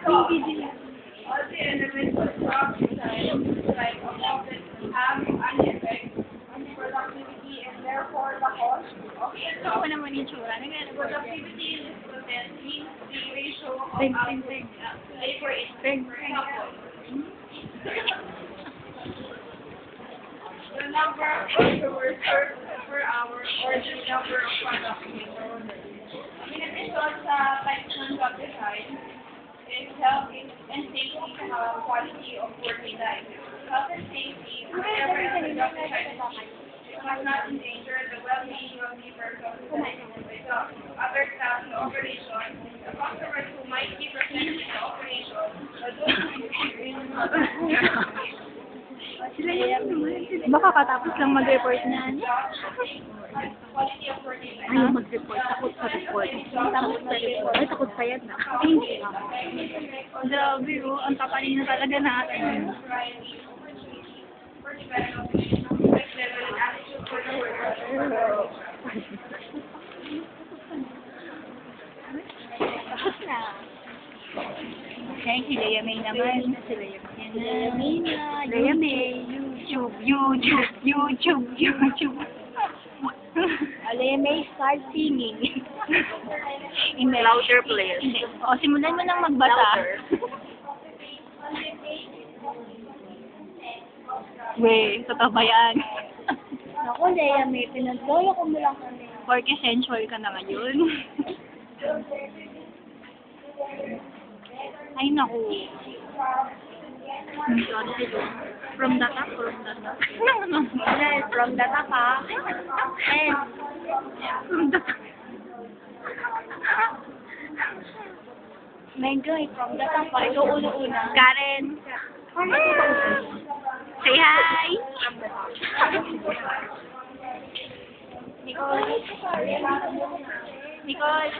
Grabe. All the elements of crop design, like a profit, have an effect on productivity and therefore the cost of the Ako naman yung tsura. productivity in this process means the ratio of Peg. labor is for example. The number of hours per hour or the number of products per order. In addition sa types ng job design, is health and safety quality of working life. Health and safety, whenever the job design must not endanger the well-being of the person who is other staff in the operation, the customers who might be present in the operation, or those who Baka katapos lang mag-report niyan. quality of working life. Ayaw mag-report. Takot sa report. Takot sa report. Ay, takot sayad na. Hindi. Grabe, oh. Ang tapanin na talaga natin. Tapos na. Thank you, Leia May naman. Leia May na. Leia May. YouTube. Leia May, start singing. In louder, please. O, simulan mo nang magbasa. Weh, totoo ba yan? Ako, Leia May, pinagloyo ko mo lang kami. Porque sensual ka na ngayon. Ay, naku. From the top. From the top, ha? And, From the top. medyo, from the top, ha? Ito ulo-una. Karen. Say hi. Nicole.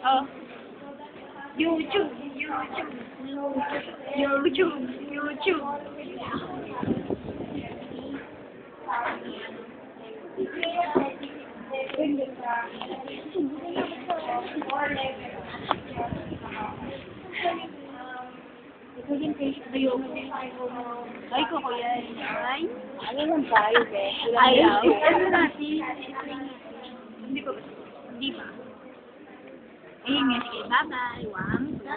Oh. YouTube. Ito yung face ko yung... Ay, ko yan. Ay. Ano lang tayo, eh? Ayaw. Ano natin? Hindi ba? Ayun nga, sige. Bye-bye. One, two,